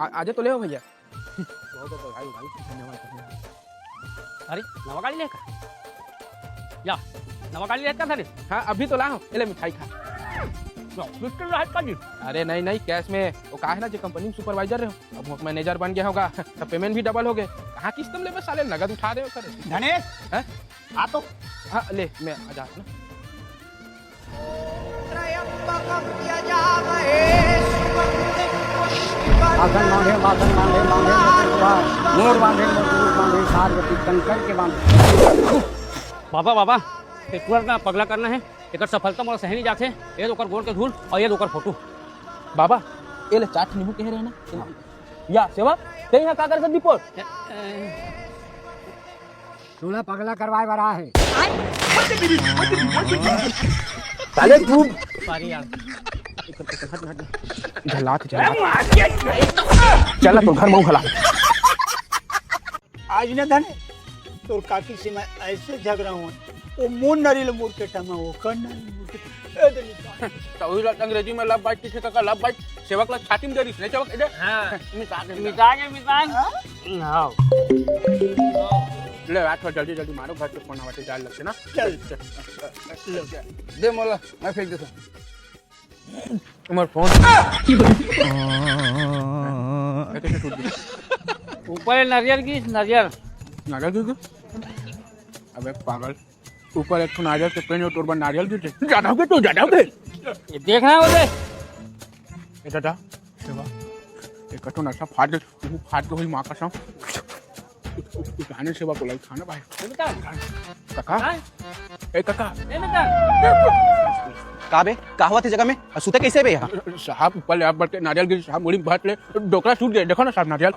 आजे तो ले हो भैया। भाई भाई धन्यवाद। अरे नवा गाड़ी लेकर या नवा गाड़ी लेकर था। हाँ अभी तो ला हूँ, ले मिठाई खा। अरे नहीं नहीं, कैश में। वो कहा है ना जो कंपनी में सुपरवाइजर रहे, अब मैनेजर बन गया होगा तो पेमेंट भी डबल हो गए। कहाँ किस्त में ले साले, नगद उठा दे सर। धनेश आ तो हाँ ले मैं आ जा ना। आसन बांधे बांधे बांधे बांधे मोर बांधे बांधे सारवती कंकर के बांधे। बाबा बाबा एक बार ना पगला करना है, एक सफलता मोर सही नहीं जाते। ये दोकर गोड़ के धूल और ये दोकर फोटो। बाबा ये ले चाट नींबू कह रहे हैं ना या सेवा तेरी यहाँ का कर दीपो दूल्हा पगला करवाए बरा है। साले तू सॉरी यार। झलात चल तो घर में खला। आज न धने तोर काकी से मैं ऐसे झगड़ा हूँ, वो मुंह नरील मुंह के टमा वो करना तो अंग्रेजी में लव बाइट किसे का लव बाइट सेवक ला छाती में दे रही सेवक इधर। हां मिटा के हां ले आठ जल्दी जल्दी मारो, घर पे फोन आवाते जाल लगते ना। चल दे मोला मैं फेंक देता तुम्हारा फोन। कैसे टूट गया ऊपर नारियल की नारियल नारियल क्यों? अबे पागल, ऊपर एक नारियल के पेड़ और बन नारियल गिरते ज्यादा हो गए तो ज्यादा हो गए। ये देखना है उसे। ये दादा सेवा एक कटो नशा फाड़ दे, तू फाड़ के हुई मां का सम खाने सेवा को लाई खाना भाई। काका ए काका का बे का हुआ थी जगह में सुते कैसे बे यहाँ? साहब ऊपर ले आप बढ़ के नारियल गिर साहब मुड़ी भट ले डोकरा टूट गया, देखो ना साहब नारियल।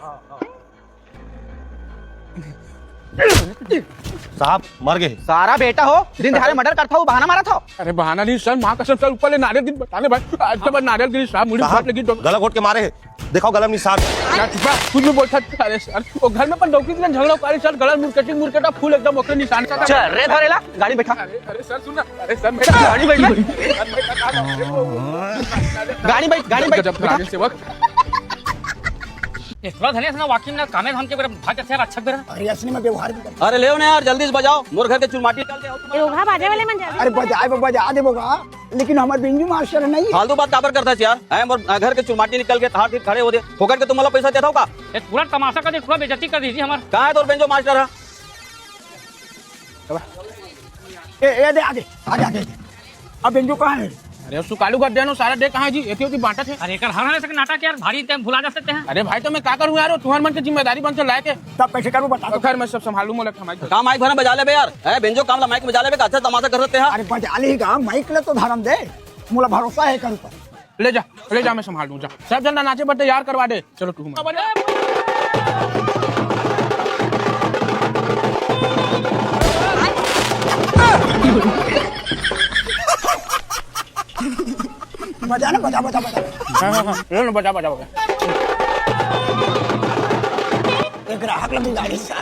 साहब मर गए सारा बेटा हो दिन दिहाड़े मर्डर करता हूँ, बहाना मारा था। अरे बहाना नहीं सर, माँ कसम सर ऊपर ले नारियल गिर बताने भाई आज के बाद नारियल गिर साहब मुड़ी भट लगी गला घोट के मारे है, देखो गला में निशान। कुछ भी बोलता। अरे सर वो घर में अपन डॉक्टर के झगड़ा पारी सर, गला मुरकटा फूल एकदम ओके निशान का। चल रे धरेला गाड़ी बैठा। अरे सर सुन ना, अरे सर मेरा गाड़ी बैठ गाड़ी बैठ सेवक ये थोड़ा धनेश ना वाकई में कामे हम के बरे भाग के अच्छा बेरा। अरे असली में व्यवहार भी कर। अरे ले ना यार जल्दी से बजाओ, मोर घर के चुलमाटी निकाल दे। ओघा बाजे वाले मन जा। अरे बजा दे बोगा, लेकिन हमारे बिंजू मास्टर नहीं है। फालतू बात काबर करता है यार? है मोर घर के चुलमाटी निकल के हाथ खड़े हो दे होकर के तुम मला पैसा देता हो का? ये पूरा तमाशा कर दे, पूरा बेइज्जती कर दीजिए हमार। कहां है तोर बेंजो मास्टर है? ए दे आगे आगे आगे। अब बिंजू कहाँ है? अरे सुकालू कर देनो सारा दे कहाँ जी एथियो की बांटा थे। अरे कर हर से नाटक यार भारी टाइम भुला जा सकते हैं। अरे भाई तो मैं का करूं यार, तुम्हारे मन की जिम्मेदारी बन के लाए के तब कैसे करूँ बता। घर में सब संभालू मोला हमारे। काम माइक भरा बजा ले बे यार, है बेंजो काम ला माइक बजा ले बे, अच्छा तमाशा कर सकते हैं। अरे बजा ले ही माइक ले तो धर्म दे, मुला भरोसा है कर पर। ले जा मैं संभाल लूं। जा सब जना नाचे बट तैयार करवा दे। चलो तू बजा ना बजा बजा बजा। हाँ बजा बजा। एक ग्राहक लगी गाड़ी से।